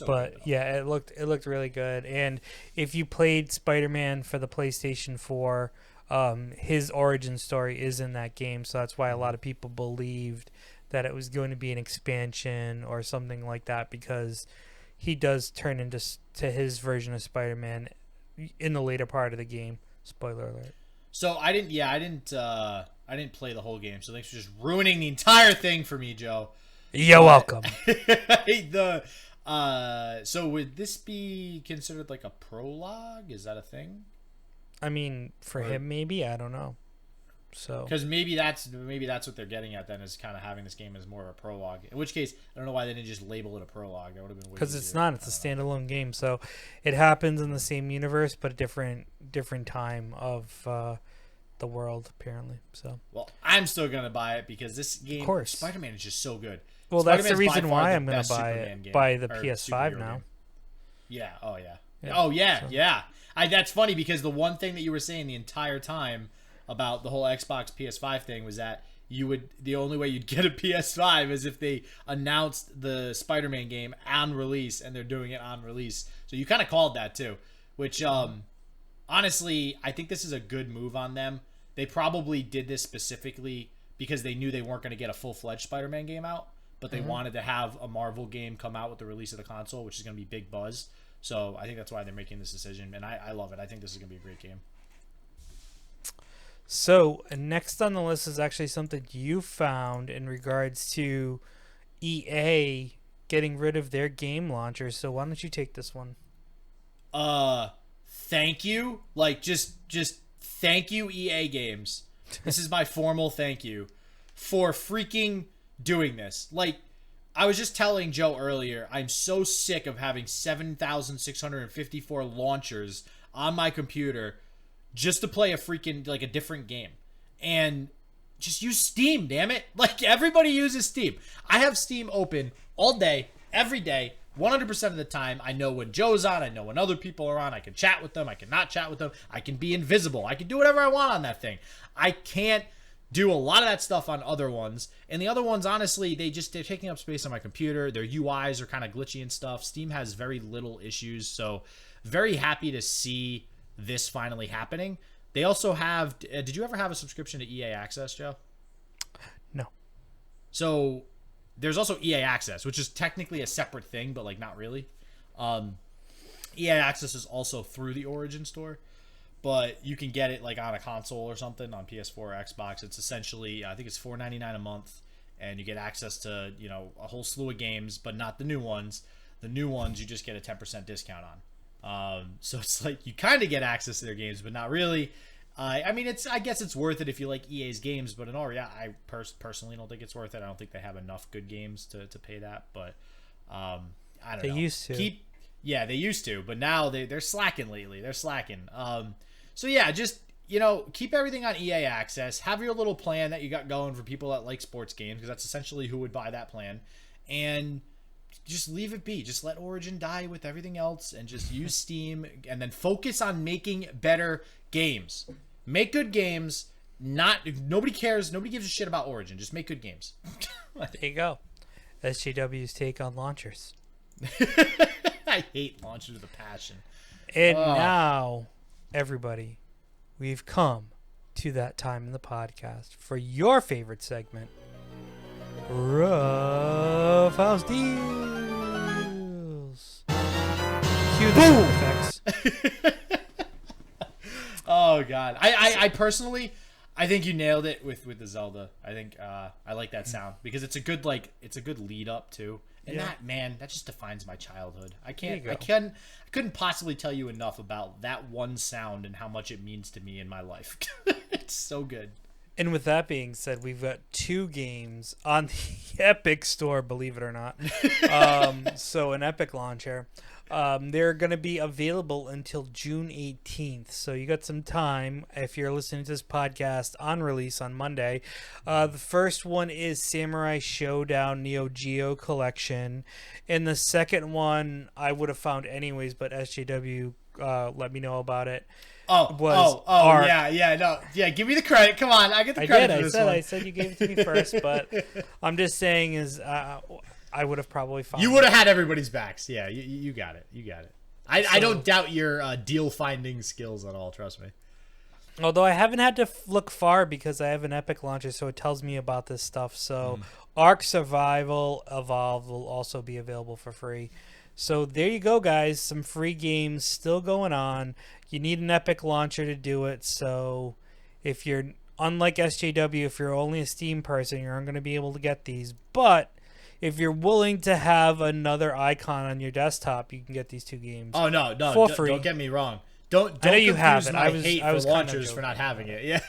But yeah, it looked really good. And if you played Spider-Man for the PlayStation 4, his origin story is in that game, so that's why a lot of people believed that it was going to be an expansion or something like that, because he does turn into his version of Spider-Man in the later part of the game. Spoiler alert. So I didn't play the whole game, so thanks for just ruining the entire thing for me, Joe. You're welcome. So would this be considered like a prologue? Is that a thing? I mean, for him, maybe. I don't know. So because maybe that's what they're getting at then, is kind of having this game as more of a prologue. In which case, I don't know why they didn't just label it a prologue. That would have been because it's not. It's a standalone game, so it happens in the same universe, but a different time of the world, apparently. So well, I'm still gonna buy it because this game, of course, Spider-Man is just so good. Well, that's the reason why I'm gonna buy the PS5 now. Game. Yeah. Oh yeah. Oh yeah. So. Yeah. That's funny because the one thing that you were saying the entire time about the whole Xbox PS5 thing was that the only way you'd get a PS5 is if they announced the Spider-Man game on release, and they're doing it on release. So you kind of called that too, which honestly, I think this is a good move on them. They probably did this specifically because they knew they weren't going to get a full-fledged Spider-Man game out, but they wanted to have a Marvel game come out with the release of the console, which is going to be big buzz. So I think that's why they're making this decision, and I love it. I think this is going to be a great game. So next on the list is actually something you found in regards to EA getting rid of their game launchers. So why don't you take this one? Thank you. Like, just thank you, EA Games. This is my formal thank you for freaking doing this. Like, I was just telling Joe earlier, I'm so sick of having 7,654 launchers on my computer just to play a freaking, like, a different game. And just use Steam, damn it. Like, everybody uses Steam. I have Steam open all day, every day, 100% of the time. I know when Joe's on. I know when other people are on. I can chat with them. I can not chat with them. I can be invisible. I can do whatever I want on that thing. I can't do a lot of that stuff on other ones. And the other ones, honestly, they're taking up space on my computer. Their UIs are kind of glitchy and stuff. Steam has very little issues. So very happy to see this finally happening. They also have, did you ever have a subscription to EA Access, Joe? No. So there's also EA Access, which is technically a separate thing, but like not really. EA Access is also through the Origin store, but you can get it like on a console or something on PS4 or Xbox. It's essentially, I think it's $4.99 a month, and you get access to, you know, a whole slew of games, but not the new ones. The new ones you just get a 10% discount on. So it's like you kind of get access to their games, but not really. I mean, I guess it's worth it if you like EA's games, but in all reality, I personally don't think it's worth it. I don't think they have enough good games to pay that, but I don't know. They used to. Yeah, they used to, but now they're slacking lately. They're slacking. So yeah, just, you know, keep everything on EA Access. Have your little plan that you got going for people that like sports games, because that's essentially who would buy that plan. And just leave it be. Just let Origin die with everything else and just use Steam, and then focus on making better games. Make good games. Nobody cares. Nobody gives a shit about Origin. Just make good games. There you go. SJW's take on launchers. I hate launchers with a passion. And now, everybody, we've come to that time in the podcast for your favorite segment, Ruffhouse Deals. Cue the sound effects. Oh God, I personally, I think you nailed it with the Zelda. I think I like that sound because it's a good lead up too. And that just defines my childhood. I couldn't possibly tell you enough about that one sound and how much it means to me in my life. It's so good. And with that being said, we've got 2 games on the Epic Store, believe it or not. So an Epic launcher. They're going to be available until June 18th. So you got some time if you're listening to this podcast on release on Monday. The first one is Samurai Showdown Neo Geo Collection. And the second one I would have found anyways, but SJW let me know about it. Arc. Give me the credit. Come on, I get the credit for this one. I said you gave it to me first, but I'm just saying I would have probably found. You would have had everybody's backs. Yeah, you got it. You got it. I don't doubt your deal finding skills at all. Trust me. Although I haven't had to look far because I have an Epic launcher, so it tells me about this stuff. So Ark Survival Evolved will also be available for free. So there you go, guys. Some free games still going on. You need an Epic launcher to do it. So if you're, unlike SJW, if you're only a Steam person, you're not going to be able to get these. But if you're willing to have another icon on your desktop, you can get these 2 games. Oh no, for free. Don't get me wrong. Don't I know you have it. I was launchers for not having it. Yeah,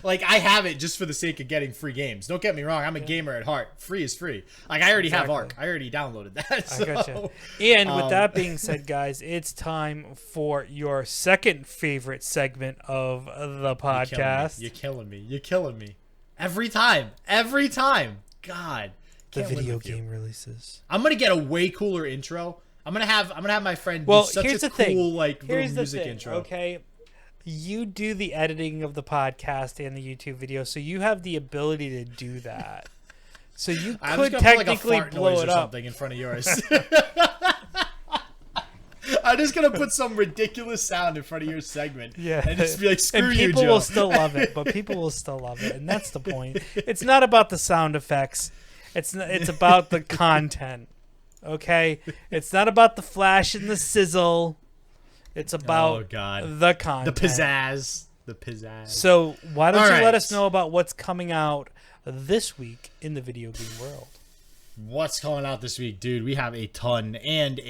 like I have it just for the sake of getting free games. Don't get me wrong. I'm a gamer at heart. Free is free. Like I already have Ark. I already downloaded that. So. I gotcha. And with that being said, guys, it's time for your second favorite segment of the podcast. You're killing me. You're killing me. Every time. God. The video game releases. I'm gonna get a way cooler intro. I'm gonna have my friend do such a cool like little music intro. Okay, you do the editing of the podcast and the YouTube video, so you have the ability to do that. So you could technically blow it up something in front of yours. I'm just gonna put some ridiculous sound in front of your segment, and just be like, "Screw you, Joe." People will still love it, but people will still love it, and that's the point. It's not about the sound effects; it's about the content. Okay, it's not about the flash and the sizzle. It's about the content, the pizzazz. So why don't you let us know about what's coming out this week in the video game world? What's coming out this week, dude? We have a ton, and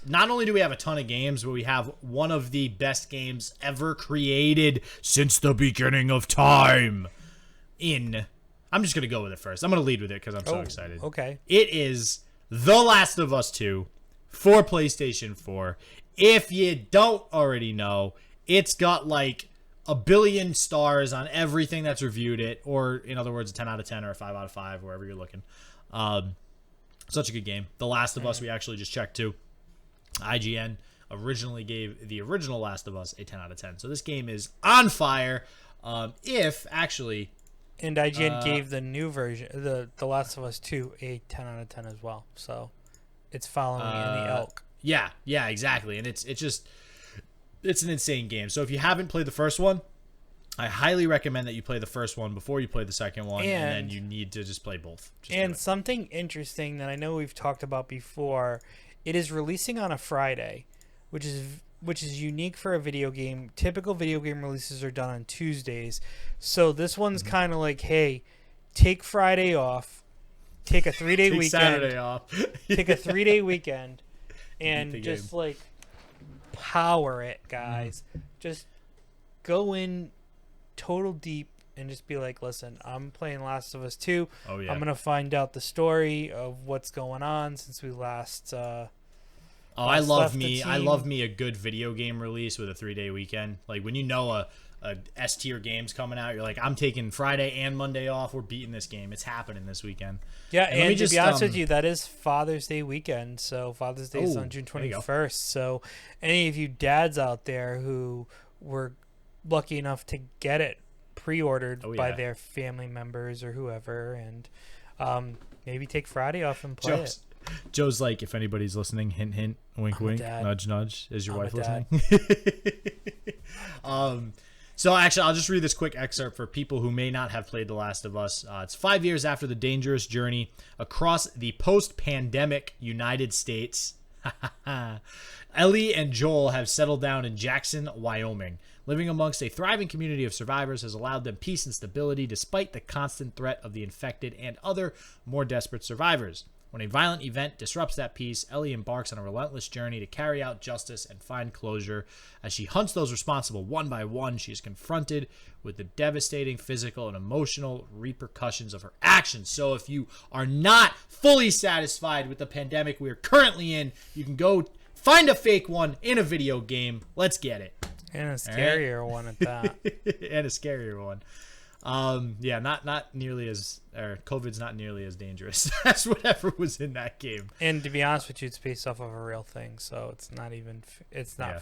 not only do we have a ton of games, but we have one of the best games ever created since the beginning of time. I'm just gonna go with it first. I'm gonna lead with it because I'm so excited. Okay. It is The Last of Us 2 for PlayStation 4. If you don't already know, it's got like 1 billion stars on everything that's reviewed it, or in other words, a 10 out of 10 or a 5 out of 5, wherever you're looking. Such a good game. The Last of Us, we actually just checked too. IGN originally gave the original Last of Us a 10 out of 10. So this game is on fire. And IGN gave the new version, the Last of Us 2, a 10 out of 10 as well. So it's following in the elk. Yeah, exactly. And it's an insane game. So if you haven't played the first one, I highly recommend that you play the first one before you play the second one, and then you need to just play both. And something interesting that I know we've talked about before, it is releasing on a Friday, which is unique for a video game. Typical video game releases are done on Tuesdays. So this one's kind of like, hey, take Friday off, take a 3-day weekend, Saturday off, take a 3-day weekend, and just like power it, guys. Just go in total deep and just be like, listen, I'm playing Last of Us 2. Oh, yeah. I'm going to find out the story of what's going on since we last I love me a good video game release with a 3-day weekend. Like when you know a S tier game's coming out, you're like, I'm taking Friday and Monday off. We're beating this game. It's happening this weekend. Yeah, and to be honest with you, that is Father's Day weekend. So Father's Day is on June 21st. So any of you dads out there who were lucky enough to get it pre-ordered by their family members or whoever, and maybe take Friday off and play it. Joe's like, if anybody's listening, hint, hint, wink, wink, nudge, nudge. Is your wife listening? So actually, I'll just read this quick excerpt for people who may not have played The Last of Us. It's 5 years after the dangerous journey across the post-pandemic United States. Ellie and Joel have settled down in Jackson, Wyoming. Living amongst a thriving community of survivors has allowed them peace and stability despite the constant threat of the infected and other more desperate survivors. When a violent event disrupts that peace, Ellie embarks on a relentless journey to carry out justice and find closure. As she hunts those responsible one by one, she is confronted with the devastating physical and emotional repercussions of her actions. So if you are not fully satisfied with the pandemic we are currently in, you can go find a fake one in a video game. Let's get it. And a scarier one at that. And a scarier one. Not nearly as, or COVID's not nearly as dangerous as whatever was in that game. And to be honest with you, it's based off of a real thing, so it's not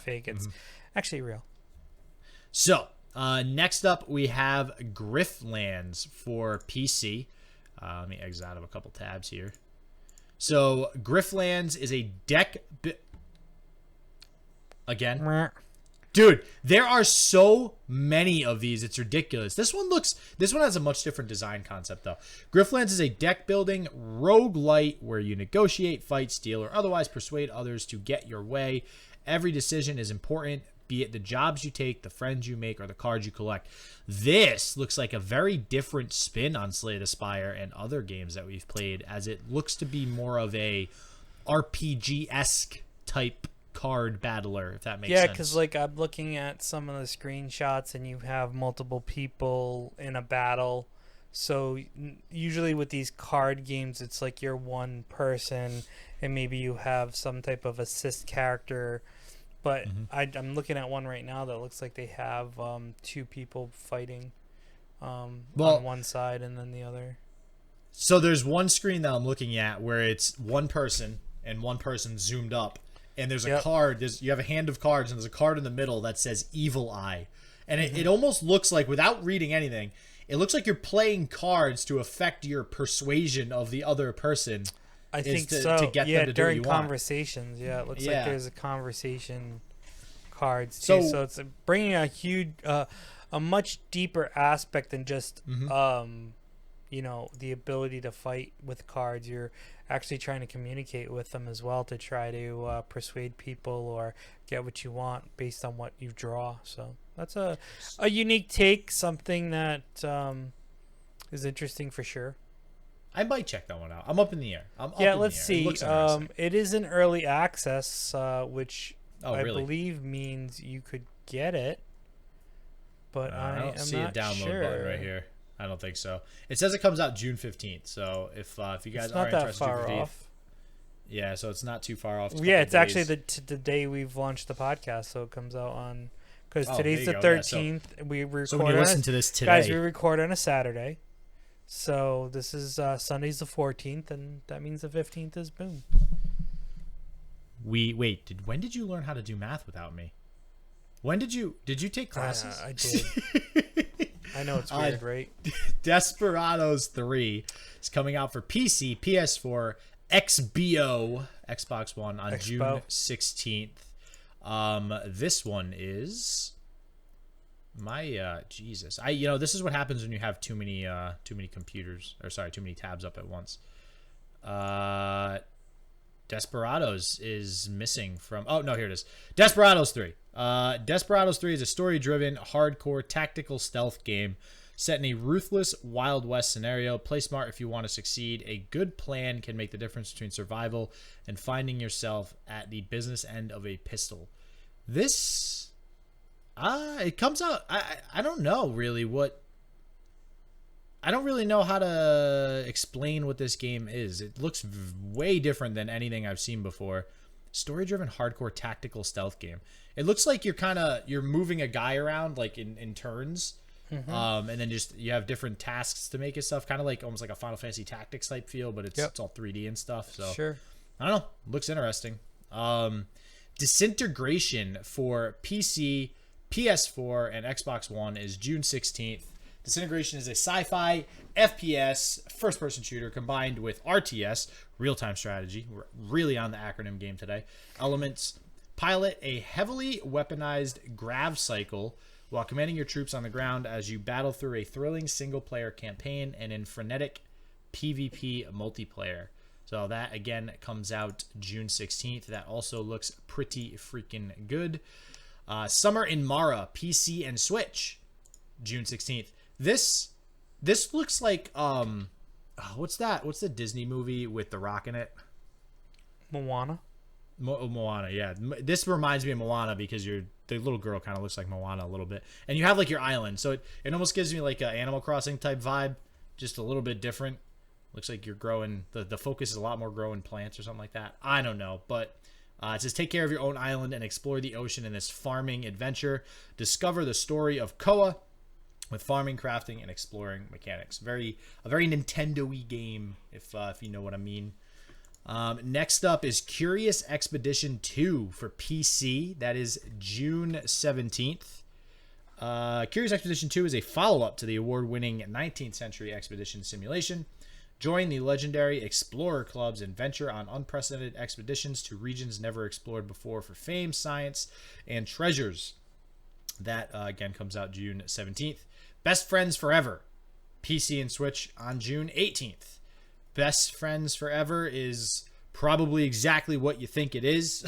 fake. It's actually real. So, next up we have Griftlands for PC. Let me exit out of a couple tabs here. So, Griftlands is a deck... Again? Dude, there are so many of these. It's ridiculous. This one has a much different design concept, though. Griftlands is a deck-building roguelite where you negotiate, fight, steal, or otherwise persuade others to get your way. Every decision is important, be it the jobs you take, the friends you make, or the cards you collect. This looks like a very different spin on Slay the Spire and other games that we've played, as it looks to be more of a RPG-esque type card battler, if that makes sense. Yeah, because like I'm looking at some of the screenshots and you have multiple people in a battle. So usually with these card games, it's like you're one person and maybe you have some type of assist character. But I'm looking at one right now that looks like they have 2 people fighting on one side and then the other. So there's one screen that I'm looking at where it's one person and one person zoomed up. and there's a card. You have a hand of cards, and there's a card in the middle that says Evil Eye. And it almost looks like, without reading anything, it looks like you're playing cards to affect your persuasion of the other person. I think so. To get them to do what you conversations. Want. Yeah, it looks like there's a conversation cards too. So it's bringing a huge, a much deeper aspect than just, you know, the ability to fight with cards. You're actually trying to communicate with them as well to try to persuade people or get what you want based on what you draw. So that's a unique take, something that is interesting for sure. I might check that one out. I'm up in the air. Let's see. It is in early access, which I believe means you could get it. But I don't see a download button right here. I don't think so. It says it comes out June 15th. So if you guys are interested, June 15th. Yeah, so it's not too far off. It's actually the day we've launched the podcast, so it comes out on because today's the 13th. Yeah, we record. So when you listen to this today, guys, we record on a Saturday. So this is Sunday's the 14th, and that means the 15th is boom. When did you learn how to do math without me? When did you take classes? I did. I know it's weird, right? Desperados 3 is coming out for PC, PS4, XBO, Xbox One on June 16th. This one is Jesus. This is what happens when you have too many computers, or sorry, too many tabs up at once. Desperados is missing from. Oh no, here it is. Desperados 3. Desperados 3 is a story-driven, hardcore tactical stealth game set in a ruthless Wild West scenario. Play smart if you want to succeed. A good plan can make the difference between survival and finding yourself at the business end of a pistol. This, it comes out. I don't know really what. I don't really know how to explain what this game is. It looks way different than anything I've seen before. Story-driven, hardcore tactical stealth game. It looks like you're moving a guy around like in turns. And then just you have different tasks to make and stuff, kind of like almost like a Final Fantasy Tactics type feel, but it's all 3D and stuff. So sure, I don't know, looks interesting. Disintegration for PC, PS4, and Xbox One is June 16th. Disintegration is a sci-fi FPS first-person shooter combined with RTS, real-time strategy. We're really on the acronym game today. Elements: pilot a heavily weaponized grav cycle while commanding your troops on the ground as you battle through a thrilling single-player campaign and in frenetic PvP multiplayer. So that, again, comes out June 16th. That also looks pretty freaking good. Summer in Mara, PC and Switch, June 16th. This looks like, what's that? What's the Disney movie with The Rock in it? Moana. Moana, yeah. This reminds me of Moana because the little girl kind of looks like Moana a little bit. And you have like your island. So it almost gives me like an Animal Crossing type vibe. Just a little bit different. Looks like you're growing. The focus is a lot more growing plants or something like that. I don't know. But it says take care of your own island and explore the ocean in this farming adventure. Discover the story of Koa with farming, crafting, and exploring mechanics. A very Nintendo-y game, if you know what I mean. Next up is Curious Expedition 2 for PC. That is June 17th. Curious Expedition 2 is a follow-up to the award-winning 19th century expedition simulation. Join the legendary Explorer Clubs and venture on unprecedented expeditions to regions never explored before for fame, science, and treasures. That, again, comes out June 17th. Best Friends Forever, PC and Switch on June 18th. Best Friends Forever is probably exactly what you think it is.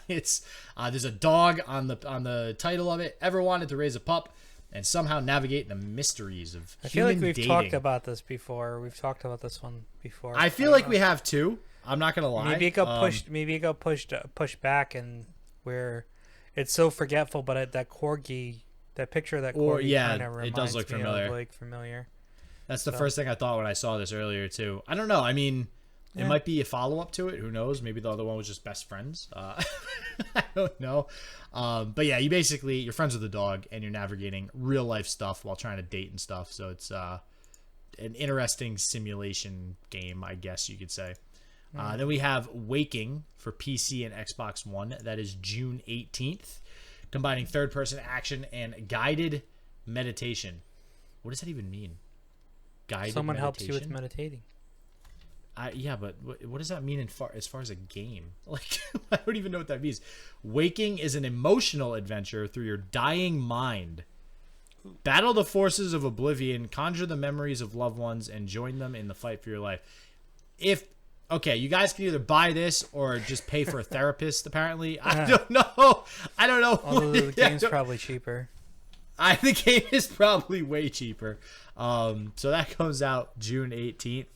It's there's a dog on the title of it. Ever wanted to raise a pup and somehow navigate the mysteries of I feel human like we've dating. talked about this before. We've talked about this one before. I feel like we have too. I'm not gonna lie. Maybe it got pushed. Maybe it got pushed back, and where it's so forgetful. But that corgi, that picture of that corgi, kind of reminds it does look familiar. Of, like familiar. That's the first thing I thought when I saw this earlier too. I don't know. I mean, it might be a follow-up to it. Who knows? Maybe the other one was just best friends. I don't know. But yeah, you're friends with the dog and you're navigating real life stuff while trying to date and stuff. So it's an interesting simulation game, I guess you could say. Then we have Waking for PC and Xbox One. That is June 18th, combining third-person action and guided meditation. What does that even mean? Guided Someone meditation? helps you with meditating. Yeah, but what does that mean as far as a game? Like, I don't even know what that means. Waking is an emotional adventure through your dying mind. Battle the forces of oblivion, conjure the memories of loved ones, and join them in the fight for your life. Okay, you guys can either buy this or just pay for a therapist, apparently. I don't know. Although the game's probably cheaper. The game is probably way cheaper. So that comes out June 18th.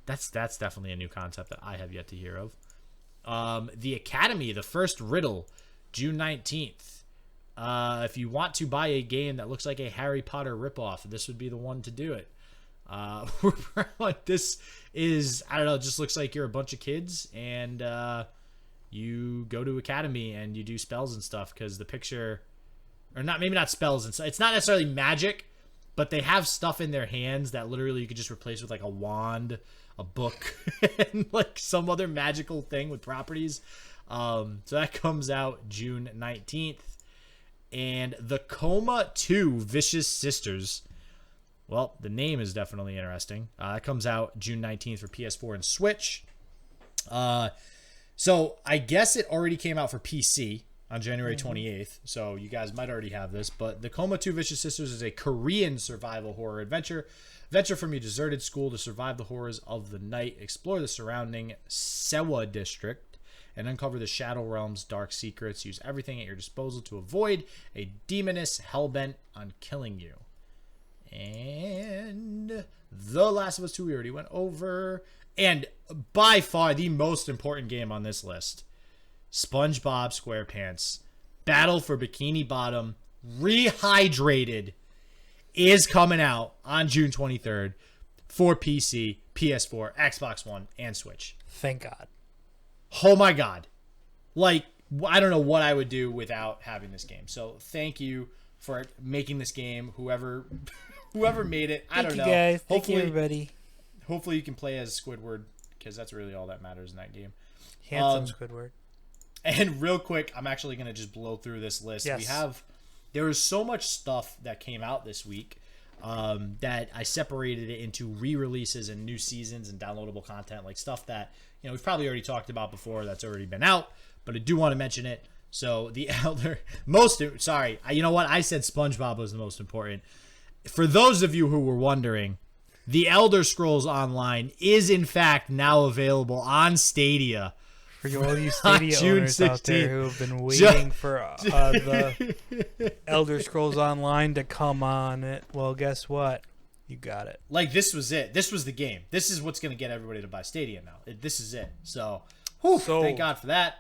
That's definitely a new concept that I have yet to hear of. The Academy, the first riddle, June 19th. If you want to buy a game that looks like a Harry Potter ripoff, this would be the one to do it. This is, I don't know, it just looks like you're a bunch of kids and you go to Academy and you do spells and stuff, because the picture, or not, maybe not spells and stuff. It's not necessarily magic, but they have stuff in their hands that literally you could just replace with like a wand, a book, and like some other magical thing with properties. So that comes out June 19th. And The Coma 2 Vicious Sisters. Well, the name is definitely interesting. That comes out June 19th for PS4 and Switch. So I guess it already came out for PC on January 28th. So you guys might already have this. But The Coma 2 Vicious Sisters is a Korean survival horror adventure. Venture from your deserted school to survive the horrors of the night. Explore the surrounding Sewa district and uncover the Shadow Realm's dark secrets. Use everything at your disposal to avoid a demoness hellbent on killing you. And The Last of Us 2 we already went over. And by far the most important game on this list, SpongeBob SquarePants Battle for Bikini Bottom Rehydrated is coming out on June 23rd for PC, PS4, Xbox One, and Switch. Thank God. Oh my God. Like, I don't know what I would do without having this game. So thank you for making this game, whoever made it. I don't know. Thank you, guys. Thank Hopefully, you, everybody. Hopefully you can play as Squidward, because that's really all that matters in that game. Handsome Squidward. And real quick, I'm actually going to just blow through this list. Yes. There is so much stuff that came out this week that I separated it into re-releases and new seasons and downloadable content, like stuff that, you know, we've probably already talked about before that's already been out, but I do want to mention it. So the you know what? I said SpongeBob was the most important. For those of you who were wondering, The Elder Scrolls Online is in fact now available on Stadia. For all you Stadia owners 16th. Out there who have been waiting for the Elder Scrolls Online to come on it, well, guess what? You got it. Like, this was it. This was the game. This is what's going to get everybody to buy Stadia now. This is it. So thank God for that.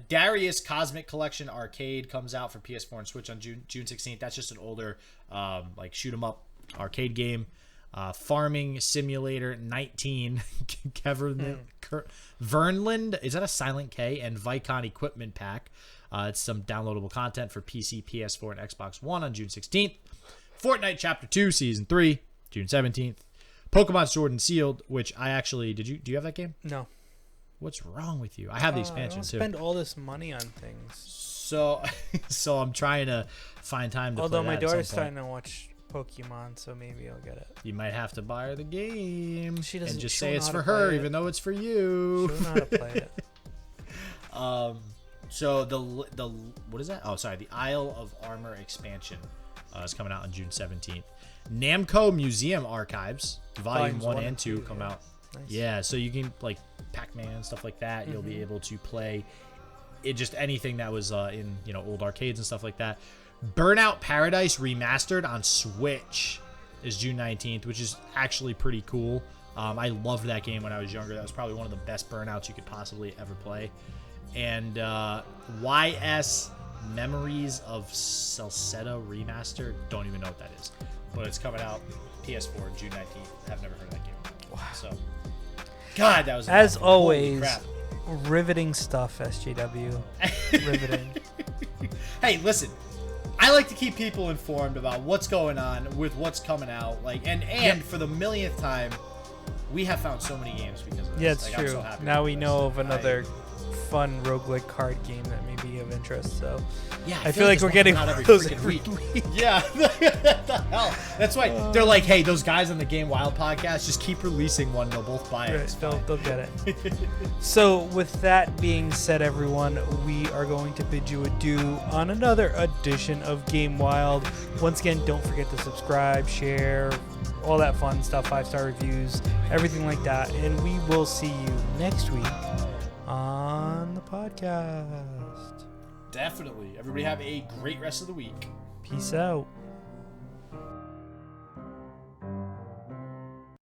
Darius Cosmic Collection Arcade comes out for PS4 and Switch on June 16th. That's just an older, like, shoot 'em up arcade game. Farming Simulator 19, Vernland, is that a silent K? And Vicon Equipment Pack. It's some downloadable content for PC, PS4, and Xbox One on June 16th. Fortnite Chapter 2, Season 3, June 17th. Pokemon Sword and Shield, which I actually, do you have that game? No. What's wrong with you? I have the expansion too. Spend all this money on things. So I'm trying to find time to play that. Although my daughter's starting to watch Pokemon, so maybe I'll get it. You might have to buy her the game. She doesn't. And just say it's for her, even though it's for you. She'll know how to play it. So the what is that? Oh, sorry. The Isle of Armor expansion is coming out on June 17th. Namco Museum Archives Volumes 1 and 2 come out. Nice. Yeah, so you can, like, Pac-Man, stuff like that. You'll be able to play it, just anything that was in, you know, old arcades and stuff like that. Burnout Paradise Remastered on Switch is June 19th, which is actually pretty cool. I loved that game when I was younger. That was probably one of the best Burnouts you could possibly ever play. And YS Memories of Salsetta Remastered. Don't even know what that is. But it's coming out PS4 June 19th. I've never heard of that game. Wow. So, God, that was as always, riveting stuff, SJW. Riveting. Hey, listen. I like to keep people informed about what's going on with what's coming out. Like, and for the millionth time, we have found so many games because of this. Yeah, it's like, true. I'm so happy Now with we this. know of another fun roguelike card game that may be of interest. So Yeah, I feel like we're getting out every those freaking week. week. Yeah, what the hell? That's why they're like, hey, those guys on the Game Wild podcast, just keep releasing one. They'll both buy it. It's fine. They'll get it. So with that being said, everyone, we are going to bid you adieu on another edition of Game Wild. Once again, don't forget to subscribe, share, all that fun stuff, 5-star reviews, everything like that. And we will see you next week on the podcast. Definitely. Everybody have a great rest of the week. Peace out.